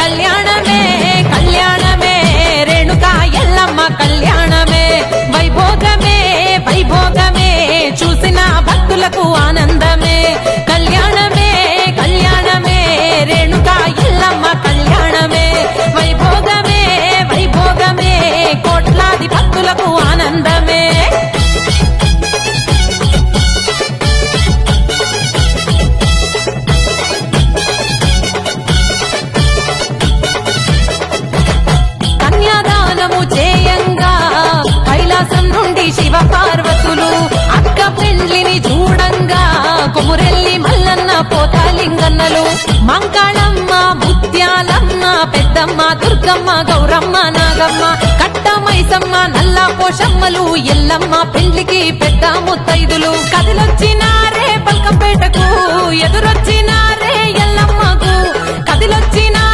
కళ్యాణమే కళ్యాణమే రేణుకా ఎల్లమ్మ కళ్యాణమే వైభోగమే వైభోగమే చూసిన భక్తులకు ఆనందమే కళ్యాణమే కళ్యాణమే రేణుకా ఎల్లమ్మ కళ్యాణమే వైభోగమే వైభోగమే కోట్లాది భక్తులకు ఆనందమే కన్యాదానము చేయంగా కైలాసం నుండి శివ పార్వతులు అక్క పెండ్లిని చూడంగా కుమురెల్లి మల్లన్న పోతాలింగన్నలు మంకాళమ్మ ముత్యాలమ్మ పెద్దమ్మ దుర్గమ్మ గౌరమ్మ నాగమ్మ కట్టమైసమ్మ నల్లా పోషమ్మలు ఎల్లమ్మ పెండ్లికి పెద్ద ముత్తైదులు కదిలొచ్చినారే పల్కంపేటకు ఎదురొచ్చినారే ఎల్లమ్మకు కదిలొచ్చిన